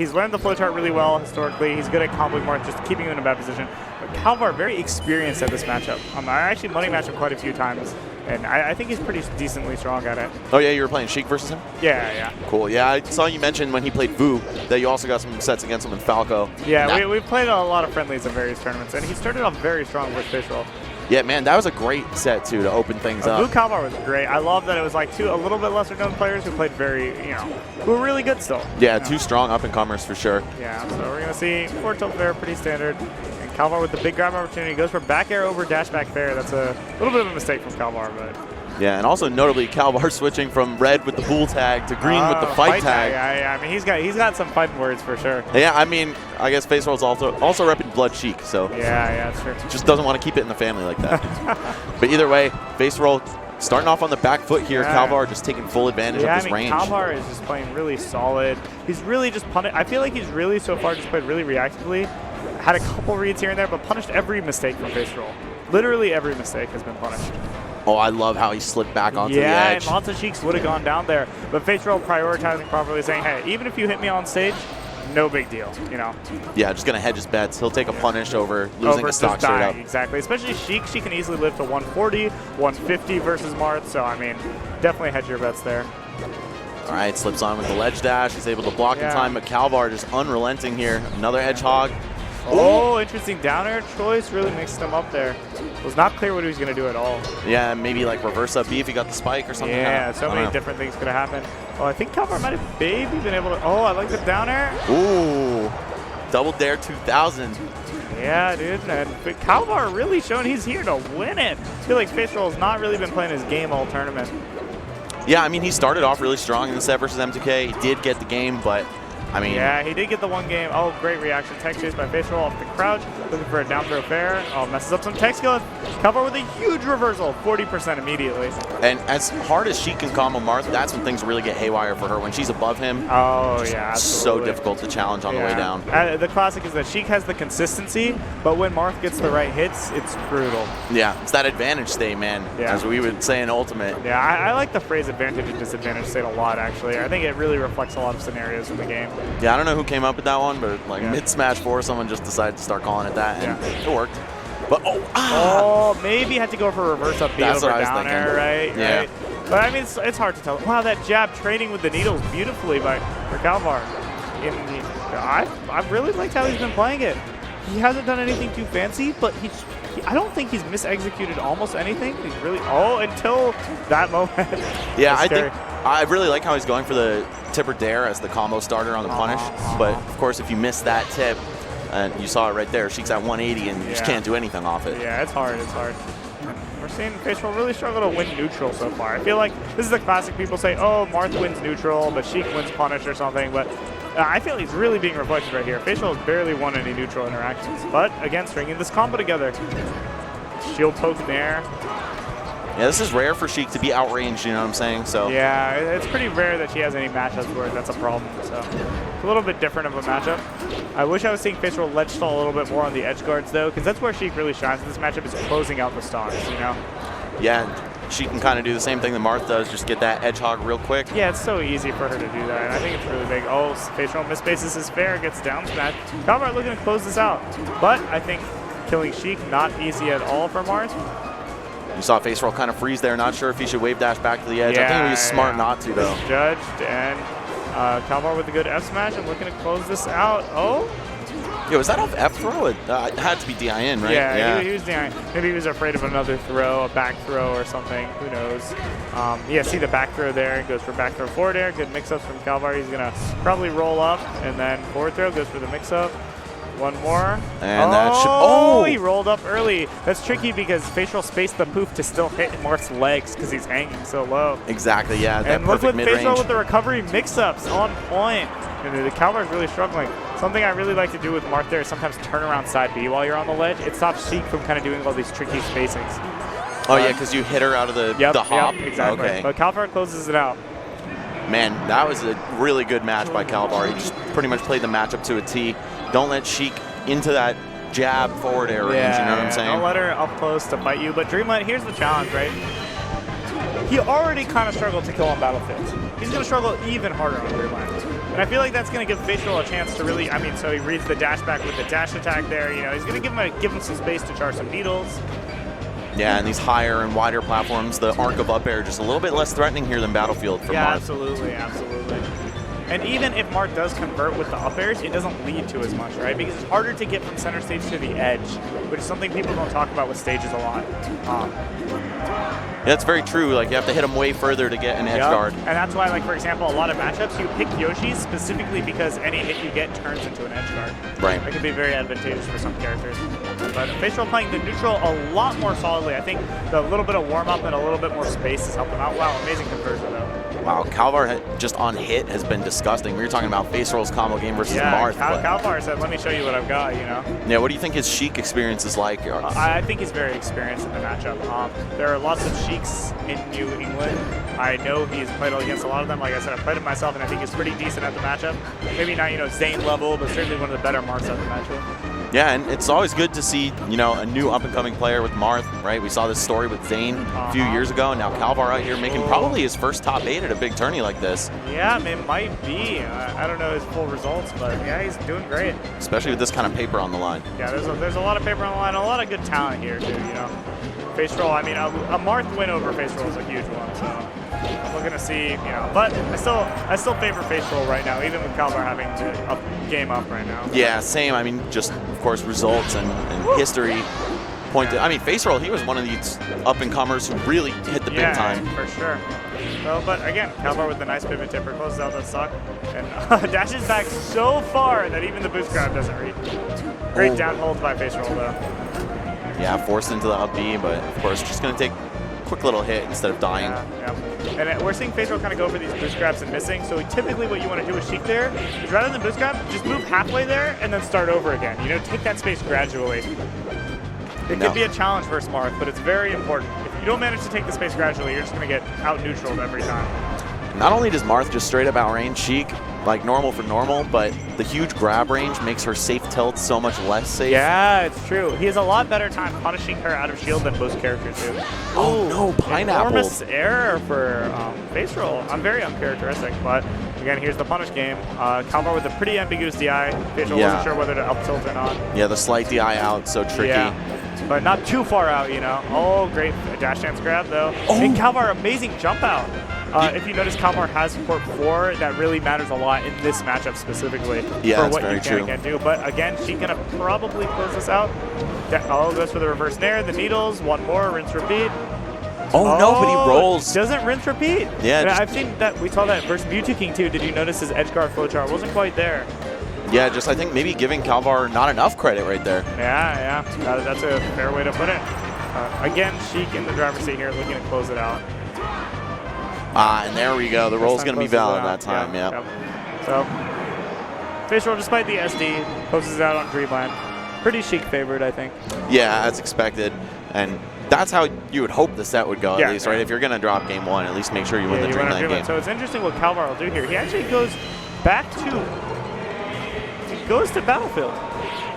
he's learned the flowchart really well historically. He's good at comboing Marth, just keeping him in a bad position. But Kalvar, very experienced at this matchup. I actually money matched him quite a few times, and I think he's pretty decently strong at it. Oh yeah, you were playing Sheik versus him? Yeah. Cool. Yeah, I saw you mention when he played Vu that you also got some sets against him in Falco. Yeah, we've played a lot of friendlies in various tournaments, and he started off very strong with Faceroll. Yeah, man, that was a great set, too, to open things up. Vu Kalvar was great. I love that it was like a little bit lesser known players who played very, who were really good still. Yeah, two strong up-and-comers for sure. Yeah, so we're going to see forward tilt fair, pretty standard. And Kalvar with the big grab opportunity goes for back air over dash back fair. That's a little bit of a mistake from Kalvar, but... Yeah, and also notably, Kalvar switching from red with the bull tag to green with the fight tag. Yeah, I mean, he's got some fighting words for sure. Yeah, I mean, I guess Faceroll's also repping Blood Sheik, so yeah, that's true. Just doesn't want to keep it in the family like that. But either way, Faceroll starting off on the back foot here. Yeah. Kalvar just taking full advantage of his range. Kalvar is just playing really solid. He's really just punished. I feel like he's really so far just played really reactively. Had a couple reads here and there, but punished every mistake from Faceroll. Literally every mistake has been punished. Oh, I love how he slipped back onto the edge. Yeah, and lots of Sheiks would have gone down there. But Faceroll prioritizing properly, saying, hey, even if you hit me on stage, no big deal, Yeah, just going to hedge his bets. He'll take a punish over losing a stock straight up. Exactly. Especially Sheik. She can easily live to 140, 150 versus Marth. So, I mean, definitely hedge your bets there. All right, slips on with the ledge dash. He's able to block in time, but Kalvar just unrelenting here. Another hedgehog. Oh, interesting down air choice. Really mixed him up there. It was not clear what he was going to do at all. Yeah, maybe like reverse up B if he got the spike or something. Yeah, so many different things could have happened. Oh, I think Kalvar might have maybe been able to. Oh, I like the down air. Ooh, double dare 2000. Yeah, dude. And Kalvar really showing he's here to win it. I feel like Faceroll has not really been playing his game all tournament. Yeah, I mean, he started off really strong in the set versus MTK. He did get the game, but I mean... Yeah, he did get the one game. Oh, great reaction. Tech chase by Faceroll off the crouch. Looking for a down throw fair. Oh, messes up some tech skill. Kalvar with a huge reversal. 40% immediately. And as hard as she can combo Marth, that's when things really get haywire for her. When she's above him, oh, yeah, so difficult to challenge on the way down. The classic is that Sheik has the consistency, but when Marth gets the right hits, it's brutal. Yeah, it's that advantage state, man, as we would say in Ultimate. Yeah, I like the phrase advantage and disadvantage state a lot, actually. I think it really reflects a lot of scenarios in the game. Yeah, I don't know who came up with that one, but like mid-Smash 4, someone just decided to start calling it that, and it worked. But maybe had to go for reverse up B over down air, right? Yeah. Right? But I mean, it's hard to tell. Wow, that jab trading with the needles beautifully for Kalvar. I really liked how he's been playing it. He hasn't done anything too fancy, but I don't think he's misexecuted almost anything. He's really until that moment. Yeah, I really like how he's going for the tip or dare as the combo starter on the punish. But of course, if you miss that tip, and you saw it right there, Sheik's at 180 and you just can't do anything off it. Yeah, it's hard. It's hard. We're seeing Faceroll really struggle to win neutral so far. I feel like this is the classic people say, oh, Marth wins neutral, but Sheik wins punish or something. But I feel he's really being reflected right here. Faceroll has barely won any neutral interactions. But again, stringing this combo together. Shield poke in there. Yeah, this is rare for Sheik to be outranged, you know what I'm saying? So yeah, it's pretty rare that she has any matchups where that's a problem. So it's a little bit different of a matchup. I wish I was seeing Faceroll ledge stall a little bit more on the edge guards though, because that's where Sheik really shines in this matchup, is closing out the stocks, Yeah, she can kind of do the same thing that Marth does, just get that edge hog real quick. Yeah, it's so easy for her to do that, and I think it's really big. Oh, Faceroll misbases his fair, gets down smash. Kalvar looking to close this out, but I think killing Sheik not easy at all for Marth. You saw Faceroll kind of freeze there, not sure if he should wave dash back to the edge. I think he was smart not to, though. Judged, and Kalvar with a good F smash and looking to close this out. Oh! Yeah, was that off F throw? It had to be DIN, right? Yeah, he was DIN. Maybe he was afraid of another throw, a back throw or something. Who knows? Yeah, see the back throw there. Goes for back throw forward air. Good mix-ups from Kalvar. He's going to probably roll up, and then forward throw. Goes for the mix-up. One more. And that should... Oh! He rolled up early. That's tricky because Faceroll spaced the poof to still hit Marth's legs because he's hanging so low. Exactly, yeah. And look with Faceroll with the recovery mix-ups on point. And the Kalvar's really struggling. Something I really like to do with Marth there is sometimes turn around side B while you're on the ledge. It stops Sheik from kind of doing all these tricky spacings. Oh, yeah, because you hit her out of the hop. Yep, exactly. Okay. But Kalvar closes it out. Man, that was a really good match by Kalvar. He just pretty much played the matchup to a T. Don't let Sheik into that jab forward air range, you know what I'm saying? Don't let her up close to fight you. But Dreamhack, here's the challenge, right? He already kind of struggled to kill on Battlefield. He's going to struggle even harder on Dreamhack. And And I feel like that's going to give Faceroll a chance to really, I mean, so he reads the dash back with the dash attack there. You know, he's going to give him some space to charge some needles. Yeah, and these higher and wider platforms, the arc of up air just a little bit less threatening here than Battlefield for Marth. Absolutely, absolutely. And even if Marth does convert with the up airs, it doesn't lead to as much, right? Because it's harder to get from center stage to the edge, which is something people don't talk about with stages a lot. Yeah, that's very true. Like, you have to hit them way further to get an edge guard. And that's why, like, for example, a lot of matchups, you pick Yoshi specifically because any hit you get turns into an edge guard. Right. That can be very advantageous for some characters. But Faceroll playing the neutral a lot more solidly. I think the little bit of warm-up and a little bit more space has helped him out. Wow, amazing conversion, though. Wow, Kalvar just on hit has been disgusting. We were talking about Faceroll's combo game versus Marth. Kalvar said, let me show you what I've got, you know? Yeah, what do you think his Sheik experience is like? I think he's very experienced in the matchup. There are lots of Sheiks in New England. I know he's played against a lot of them. Like I said, I've played him myself, and I think he's pretty decent at the matchup. Maybe not, you know, Zane level, but certainly one of the better Marths at the matchup. Yeah, and it's always good to see, you know, a new up-and-coming player with Marth, right? We saw this story with Zane a few years ago, and now Kalvar out here making probably his first top 8 at a big tourney like this. Yeah, it might be. I don't know his full results, but yeah, he's doing great. Especially with this kind of paper on the line. Yeah, there's a lot of paper on the line, a lot of good talent here, too, you know. Faceroll, I mean, a Marth win over Faceroll is a huge one, so I'm looking to see, you know. But I still favor Faceroll right now, even with Kalvar having a game up right now. Yeah, same. I mean, just, of course, results and history pointed. I mean, Faceroll, he was one of these up-and-comers who really hit the big time. For sure. So, but again, Kalvar with the nice pivot tipper closes out that stock and dashes back so far that even the boost grab doesn't reach. Great down hold by Faceroll, though. Yeah, forced into the up B, but of course, just going to take a quick little hit instead of dying. Yeah. And we're seeing Faceroll kind of go for these boost grabs and missing. So typically what you want to do with Sheik there is rather than boost grab, just move halfway there and then start over again. You know, take that space gradually. It could be a challenge versus Marth, but it's very important. If you don't manage to take the space gradually, you're just going to get out-neutraled every time. Not only does Marth just straight up outrange Sheik, like normal for normal, but the huge grab range makes her safe tilt so much less safe. Yeah, it's true. He has a lot better time punishing her out of shield than most characters do. Oh no, pineapple. Enormous error for Faceroll. I'm very uncharacteristic, but again, here's the punish game. Kalvar with a pretty ambiguous DI. Faceroll wasn't sure whether to up tilt or not. Yeah, the slight DI out, so tricky. Yeah, but not too far out, you know. Oh, great dash dance grab, though. And Kalvar, amazing jump out. If you notice, Kalvar has port 4. That really matters a lot in this matchup specifically for what you can and can't do. But again, she's going to probably close this out. Goes for the reverse nair, the needles, one more, rinse, repeat. Oh, no, but he rolls. Doesn't rinse, repeat. Yeah. I've seen that. We saw that versus VGBootCamp too. Did you notice his edge guard flowchart wasn't quite there? Yeah, just I think maybe giving Kalvar not enough credit right there. Yeah. That's a fair way to put it. Again, Sheik in the driver's seat here looking to close it out. And there we go. The roll's going to be valid that time, So, Faceroll, despite the SD, closes it out on Dreamland. Pretty Sheik favored, I think. Yeah, as expected. And that's how you would hope the set would go, at least, right? If you're going to drop game 1, at least make sure you win the Dreamland game. So it's interesting what Kalvar will do here. He actually goes back to... He goes to Battlefield.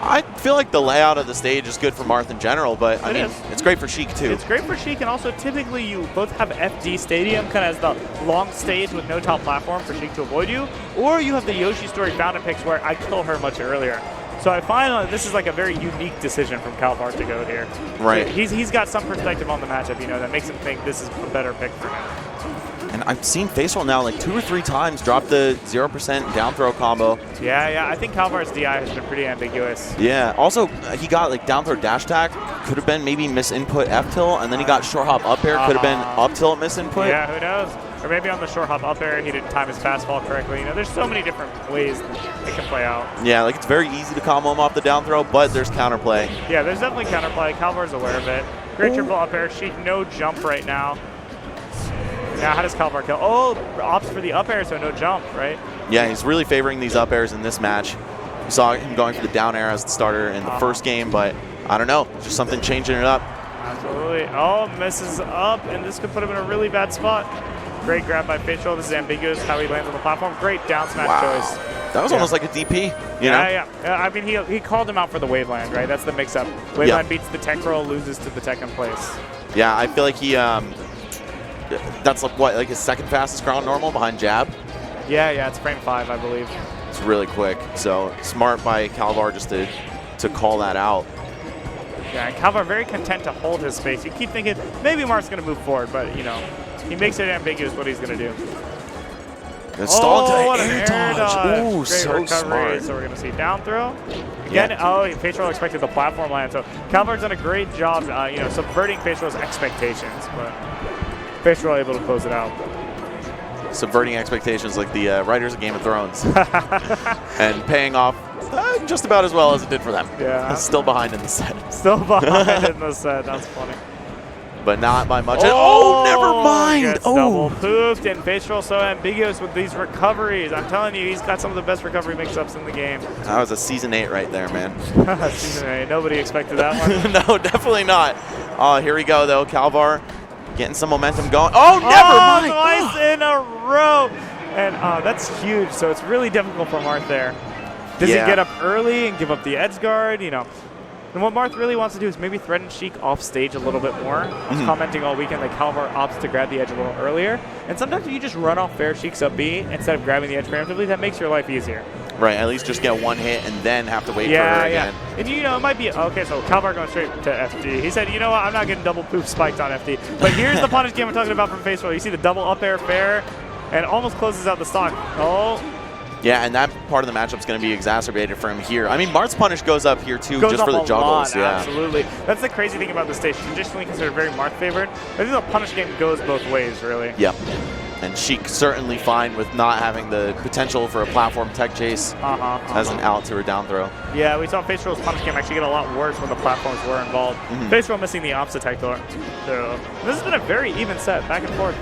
I feel like the layout of the stage is good for Marth in general, but I mean, it's great for Sheik too. It's great for Sheik, and also typically you both have FD Stadium kind of as the long stage with no top platform for Sheik to avoid you, or you have the Yoshi story fountain picks where I kill her much earlier. So I find this is like a very unique decision from Kalvar to go here. Right. So he's got some perspective on the matchup, you know, that makes him think this is a better pick for him. And I've seen Faceroll now like 2 or 3 times drop the 0% down throw combo. Yeah. I think Kalvar's DI has been pretty ambiguous. Yeah. Also, he got like down throw dash attack. Could have been maybe miss input F tilt, and then he got short hop up air. Could have been up tilt miss input. Yeah, who knows? Or maybe on the short hop up air, he didn't time his fastfall correctly. You know, there's so many different ways it can play out. Yeah, like it's very easy to combo him off the down throw, but there's counterplay. Yeah, there's definitely counterplay. Kalvar's aware of it. Great triple up air. Sheik, no jump right now. Now, how does Kalvar kill? Oh, opts for the up air, so no jump, right? Yeah, he's really favoring these up airs in this match. You saw him going for the down air as the starter in the first game, but I don't know. Just something changing it up. Absolutely. Oh, misses up, and this could put him in a really bad spot. Great grab by Faceroll. This is ambiguous how he lands on the platform. Great down smash choice. That was almost like a DP, you know? Yeah. I mean, he called him out for the Waveland, right? That's the mix-up. Waveland beats the tech roll, loses to the tech in place. Yeah, I feel like he... that's like his second fastest ground normal behind jab. Yeah, it's frame 5, I believe. It's really quick. So smart by Kalvar just to call that out. Yeah, and Kalvar very content to hold his space. You keep thinking maybe Marth's going to move forward, but, you know, he makes it ambiguous what he's going to do. Stall what to an air air dodge. Ooh, Great so recovery. smart. So we're going to see down throw. Again, Faceroll expected the platform land. So Kalvar's done a great job, you know, subverting Faceroll's expectations, but Faceroll able to close it out. Subverting expectations like the writers of Game of Thrones. And paying off just about as well as it did for them. Yeah. Still behind in the set. Still behind in the set. That's funny. But not by much. Oh, never mind. Gets double poofed, and Faceroll so ambiguous with these recoveries. I'm telling you, he's got some of the best recovery mix-ups in the game. That was a Season 8 right there, man. Season 8. Nobody expected that one. No, definitely not. Oh, here we go, though. Kalvar getting some momentum going. Oh, never mind. Twice in a row. And that's huge, so it's really difficult for Marth there. Does he get up early and give up the edge guard? You know. And what Marth really wants to do is maybe threaten Sheik off stage a little bit more. I was commenting all weekend that Kalvar opts to grab the edge a little earlier. And sometimes if you just run off fair Sheik's up B instead of grabbing the edge preemptively, that makes your life easier. Right, at least just get one hit and then have to wait for her again. And you know, it might be, okay, so Kalvar going straight to FD. He said, you know what, I'm not getting double poof spiked on FD. But here's the punish game I'm talking about from Faceroll. You see the double up air fair and almost closes out the stock. Yeah, and that part of the matchup is going to be exacerbated for him here. I mean, Marth's punish goes up here too, just for the juggles. Absolutely. That's the crazy thing about the stage. Traditionally considered very Marth favored. I think the punish game goes both ways, really. Yep. And Sheik certainly fine with not having the potential for a platform tech chase as an out to her down throw. Yeah, we saw Faceroll's punish game actually get a lot worse when the platforms were involved. Faceroll missing the opposite tech door. So this has been a very even set, back and forth.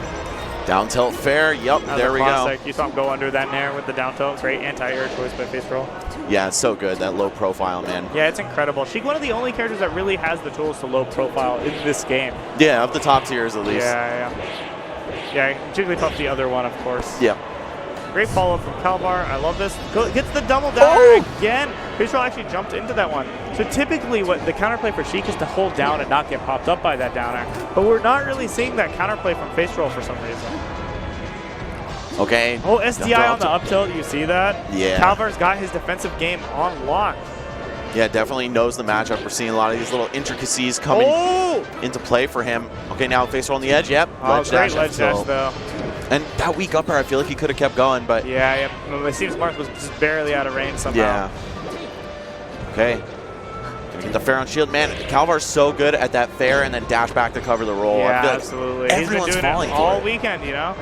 Down tilt fair, yep, there we go. You saw him go under that nair with the down tilt. Great anti-air choice by Faceroll. Yeah, it's so good, that low profile, man. Yeah, it's incredible. Sheik, one of the only characters that really has the tools to low profile in this game. Yeah, of the top tiers at least. Yeah, Jigglypuff the other one, of course. Yeah. Great follow-up from Kalvar. I love this. Gets the double down again. Faceroll actually jumped into that one. So typically what the counterplay for Sheik is to hold down and not get popped up by that down air. But we're not really seeing that counterplay from Faceroll for some reason. Okay. Oh, SDI on the up tilt. You see that? Yeah. Kalvar's got his defensive game on lock. Yeah, definitely knows the matchup. We're seeing a lot of these little intricacies coming into play for him. Okay, now Faceroll on the edge. Yep. Great ledge dash, though. And that weak up air, I feel like he could have kept going, but... Yeah. It seems Marth was just barely out of range somehow. Yeah. Okay. Gonna get the fair on shield. Man, Kalvar's so good at that fair and then dash back to cover the roll. Yeah, I feel like absolutely. He's been doing it all weekend, you know?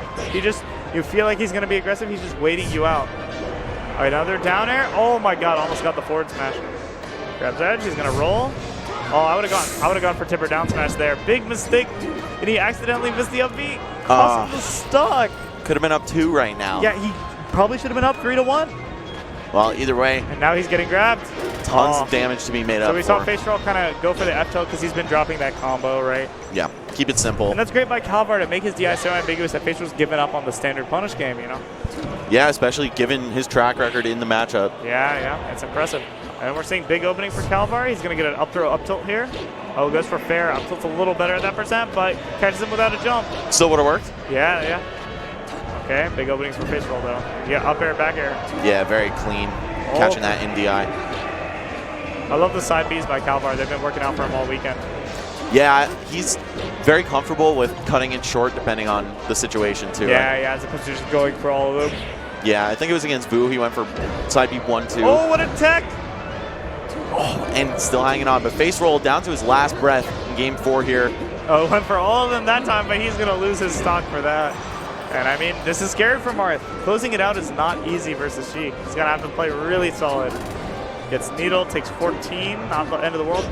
You feel like he's going to be aggressive. He's just waiting you out. All right, another down air. Oh, my God. Almost got the forward smash. Grabs edge. He's going to roll. Oh, I would have gone for tipper down smash there. Big mistake. And he accidentally missed the up B. Cost him the stock. Could have been up 2 right now. Yeah, he probably should have been up 3-1. Well, either way. And now he's getting grabbed. Tons of damage to be made up So we saw Faceroll kind of go for the F tilt because he's been dropping that combo, right? Yeah, keep it simple. And that's great by Kalvar to make his DI so ambiguous that Faceroll's given up on the standard punish game, you know? Yeah, especially given his track record in the matchup. Yeah, it's impressive. And we're seeing big opening for Kalvar. He's going to get an up throw, up tilt here. Oh, goes for fair. Up tilt's a little better at that percent, but catches him without a jump. Still would have worked? Yeah. Okay, big openings for Faceroll, though. Yeah, up air, back air. Yeah, very clean. Catching that in DI. I love the side Bs by Kalvar. They've been working out for him all weekend. Yeah, he's very comfortable with cutting it short depending on the situation, too. Yeah, as opposed to just going for all of them. Yeah, I think it was against Vu. He went for side B 1-2. Oh, what a tech! Oh, and still hanging on. But Faceroll down to his last breath in game 4 here. Oh, went for all of them that time, but he's going to lose his stock for that. And I mean, this is scary for Marth. Closing it out is not easy versus Sheik. He's going to have to play really solid. Gets needle, takes 14, not the end of the world.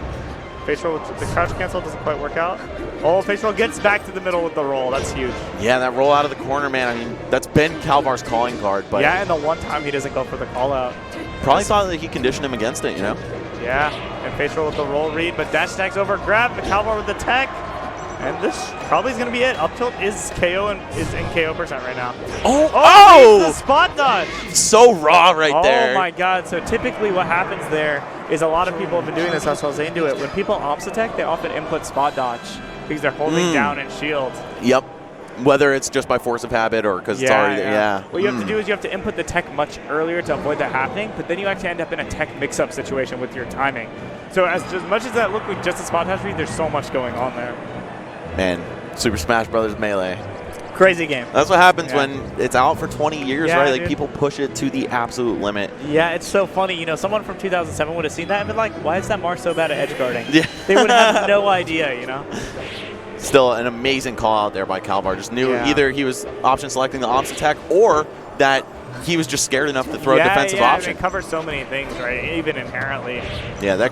Faceroll with the crouch cancel doesn't quite work out. Oh, Faceroll gets back to the middle with the roll. That's huge. Yeah, that roll out of the corner, man. I mean, that's been Kalvar's calling card. But yeah, and the one time he doesn't go for the call out. Probably thought that he conditioned him against it, you know? Yeah, and Faceroll with the roll read, but dash attacks over grab, the Kalvar with the tech. And this probably is going to be it. Up tilt is KO and is in KO percent right now. Oh! The spot dodge. So raw right there. Oh my God. So typically what happens there is a lot of people have been doing this as well as they do it. When people ops attack, they often input spot dodge because they're holding down and shield. Yep. Whether it's just by force of habit or because it's already there. Yeah. What you have to do is you have to input the tech much earlier to avoid that happening, but then you actually end up in a tech mix-up situation with your timing. So as much as that looked like just a spot dash read, there's so much going on there. Man, Super Smash Brothers Melee. Crazy game. That's what happens when it's out for 20 years, right? Like, dude. people push it to the absolute limit. Yeah, it's so funny. You know, someone from 2007 would have seen that and been like, why is that Marth so bad at edge guarding? Yeah. They would have no idea, you know? Still an amazing call out there by Kalvar. Just knew either he was option selecting the ops attack or that he was just scared enough to throw a defensive option. It covers so many things, right? Even inherently. Yeah,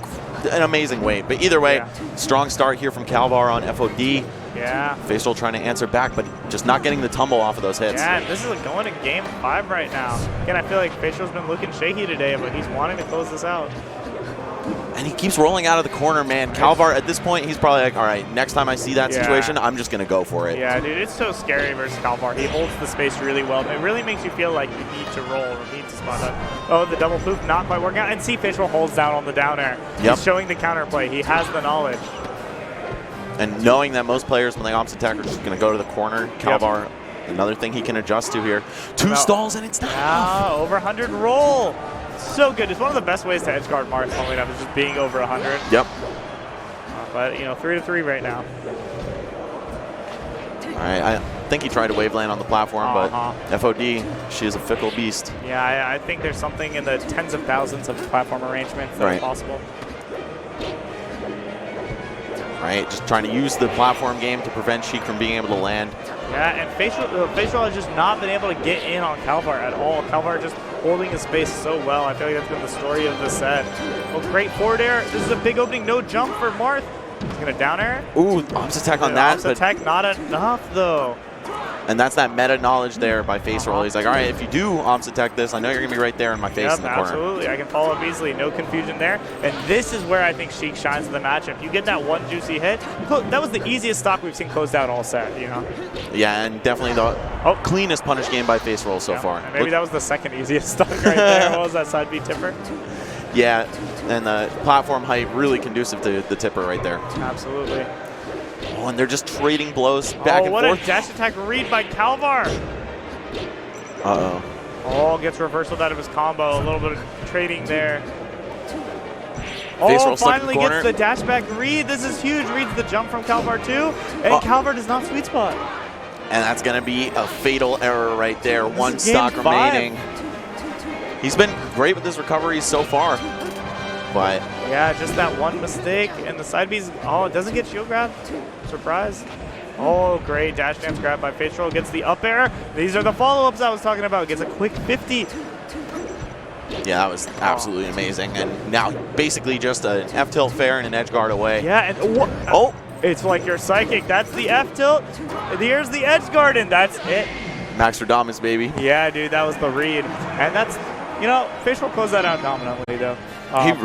an amazing weight. But either way, strong start here from Kalvar on FOD. Yeah. Faceroll trying to answer back, but just not getting the tumble off of those hits. Yeah, and this is going to game 5 right now. Again, I feel like Faceroll's been looking shaky today, but he's wanting to close this out. And he keeps rolling out of the corner, man. Kalvar, at this point, he's probably like, all right, next time I see that situation, I'm just going to go for it. Yeah, dude, it's so scary versus Kalvar. He holds the space really well. It really makes you feel like you need to roll or need to spot that. Oh, the double poop not quite working out. And see, Faceroll holds down on the down air. He's showing the counterplay. He has the knowledge. And knowing that most players, when they ops attack, are just going to go to the corner, Kalvar, another thing he can adjust to here. Two stalls, and it's not enough. Over 100 roll. So good. It's one of the best ways to edge guard Marth, funnily enough, is just being over 100. Yep. But, you know, 3-3 right now. All right, I think he tried to wave land on the platform, but FOD, she is a fickle beast. Yeah, I think there's something in the tens of thousands of platform arrangements that are possible. Right, just trying to use the platform game to prevent Sheik from being able to land. Yeah, and Faceroll has just not been able to get in on Kalvar at all. Kalvar just holding his space so well. I feel like that's been the story of the set. Well, great forward air. This is a big opening. No jump for Marth. He's going to down air. Ooh, ops attack on that. Ops attack not enough, though. And that's that meta knowledge there by Faceroll. He's like, all right, if you do ops attack this, I know you're going to be right there in my face in the corner. Absolutely. I can follow up easily. No confusion there. And this is where I think Sheik shines in the matchup. You get that one juicy hit. That was the easiest stock we've seen closed out all set, you know? Yeah, and definitely the cleanest punish game by Faceroll so far. And maybe that was the second easiest stock right there. What was that side B tipper? Yeah, and the platform height really conducive to the tipper right there. Absolutely. Oh, and they're just trading blows back and forth. What a dash attack read by Kalvar. Uh-oh. Oh, gets reversal out of his combo. A little bit of trading there. Faceroll finally gets the dash back read. This is huge. Reads the jump from Kalvar too. And Kalvar does not sweet spot. And that's going to be a fatal error right there. One stock remaining. He's been great with his recoveries so far. But yeah, just that one mistake, and the side B's, it doesn't get shield grab. Surprise. Oh, great dash dance grab by Faceroll. Gets the up air. These are the follow-ups I was talking about. Gets a quick 50. Yeah, that was absolutely amazing. And now basically just an F-tilt fair and an edge guard away. Yeah, and it's like your psychic. That's the F-tilt. Here's the edge guard, and that's it. Max Radamus, baby. Yeah, dude, that was the read. And that's, you know, Faceroll closed that out dominantly, though. He